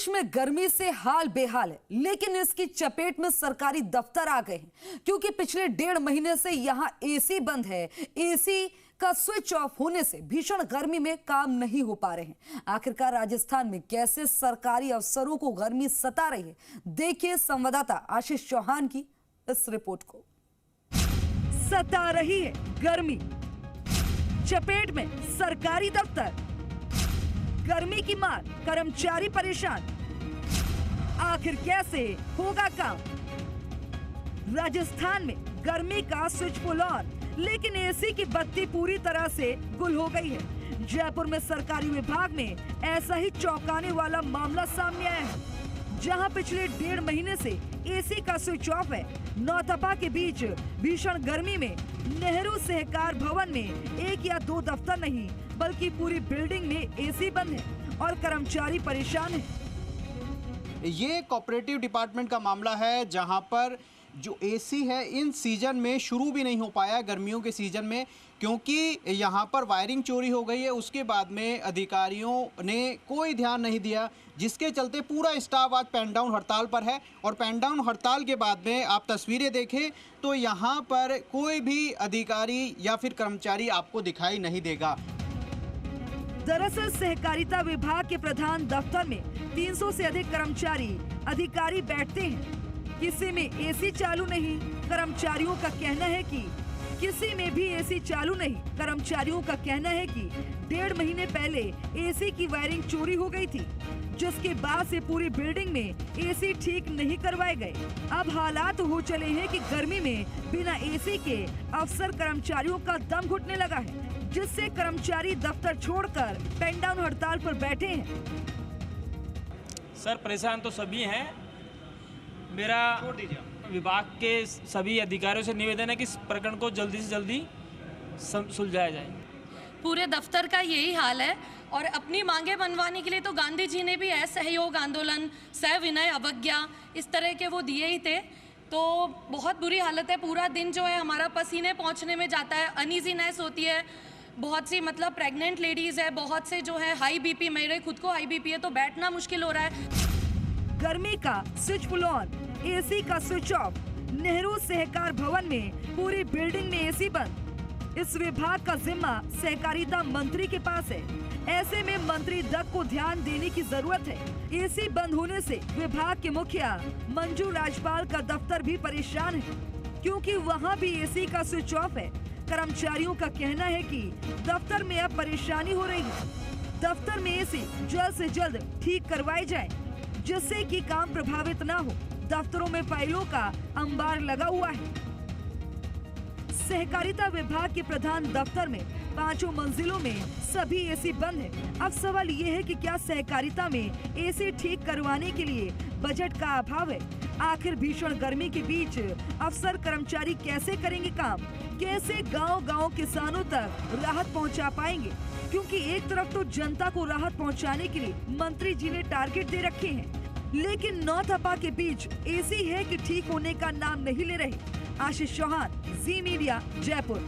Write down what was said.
देश में गर्मी से हाल बेहाल है, लेकिन इसकी चपेट में सरकारी दफ्तर आ गए हैं क्योंकि पिछले 1.5 महीने से यहां एसी बंद है। एसी का स्विच ऑफ होने से भीषण गर्मी में काम नहीं हो पा रहे हैं। आखिरकार राजस्थान में कैसे सरकारी अफसरों को गर्मी सता रही है, देखिए संवाददाता आशीष चौहान की इस रिपोर्ट को। सता रही है गर्मी, चपेट में सरकारी दफ्तर, गर्मी की मार, कर्मचारी परेशान, आखिर कैसे होगा काम? राजस्थान में गर्मी का स्विच पुल ऑन, लेकिन एसी की बत्ती पूरी तरह से गुल हो गई है। जयपुर में सरकारी विभाग में ऐसा ही चौंकाने वाला मामला सामने आया है, जहां पिछले 1.5 महीने से एसी का स्विच ऑफ है। नौतपा के बीच भीषण गर्मी में नेहरू सहकार भवन में 1 या 2 दफ्तर नहीं बल्कि पूरी बिल्डिंग में एसी बंद है और कर्मचारी परेशान है। ये कोऑपरेटिव डिपार्टमेंट का मामला है, जहां पर जो एसी है इन सीजन में शुरू भी नहीं हो पाया, गर्मियों के सीजन में, क्योंकि यहाँ पर वायरिंग चोरी हो गई है। उसके बाद में अधिकारियों ने कोई ध्यान नहीं दिया, जिसके चलते पूरा स्टाफ आज पेन डाउन हड़ताल पर है। और पेन डाउन हड़ताल के बाद में आप तस्वीरें देखें तो यहाँ पर कोई भी अधिकारी या फिर कर्मचारी आपको दिखाई नहीं देगा। दरअसल सहकारिता विभाग के प्रधान दफ्तर में 300 से अधिक कर्मचारी अधिकारी बैठते हैं। किसी में एसी चालू नहीं, कर्मचारियों का कहना है कि किसी में भी एसी चालू नहीं। कर्मचारियों का कहना है कि 1.5 महीने पहले एसी की वायरिंग चोरी हो गई थी, जिसके बाद से पूरी बिल्डिंग में एसी ठीक नहीं करवाए गए। अब हालात हो चले हैं कि गर्मी में बिना एसी के अफसर कर्मचारियों का दम घुटने लगा है, जिससे कर्मचारी दफ्तर छोड़कर पेन डाउन हड़ताल पर बैठे हैं। सर परेशान तो सभी हैं। मेरा विभाग के सभी अधिकारियों से निवेदन है कि इस प्रकरण को जल्दी से जल्दी सुलझाया जाए। पूरे दफ्तर का यही हाल है और अपनी मांगे मनवाने के लिए तो गांधी जी ने भी है सहयोग आंदोलन, सविनय अवज्ञा, इस तरह के वो दिए ही थे। तो बहुत बुरी हालत है। पूरा दिन जो है हमारा पसीने पहुंचने में जाता है, अनईजीनेस होती है। बहुत सी मतलब प्रेग्नेंट लेडीज़ है, बहुत से जो है हाई बीपी, मेरे खुद को हाई बीपी है, तो बैठना मुश्किल हो रहा है। गर्मी का स्विच पुल ऑन, एसी का स्विच ऑफ, नेहरू सहकार भवन में पूरी बिल्डिंग में एसी बंद। इस विभाग का जिम्मा सहकारिता मंत्री के पास है। ऐसे में मंत्री दत्त को ध्यान देने की जरूरत है। एसी बंद होने से विभाग के मुखिया मंजू राजपाल का दफ्तर भी परेशान है, क्योंकि वहां भी एसी का स्विच ऑफ है। कर्मचारियों का कहना है कि दफ्तर में अब परेशानी हो रही है। दफ्तर में एसी जल्द से जल्द ठीक करवाई जाए, जिससे कि काम प्रभावित ना हो। दफ्तरों में फाइलों का अंबार लगा हुआ है। सहकारिता विभाग के प्रधान दफ्तर में 5 मंजिलों में सभी एसी बंद है। अब सवाल ये है कि क्या सहकारिता में एसी ठीक करवाने के लिए बजट का अभाव है? आखिर भीषण गर्मी के बीच अफसर कर्मचारी कैसे करेंगे काम? कैसे गांव-गांव किसानों तक राहत पहुंचा पाएंगे? क्योंकि एक तरफ तो जनता को राहत पहुंचाने के लिए मंत्री जी ने टारगेट दे रखे हैं, लेकिन नौतपा के बीच एसी है कि ठीक होने का नाम नहीं ले रहे। आशीष चौहान, जी मीडिया, जयपुर।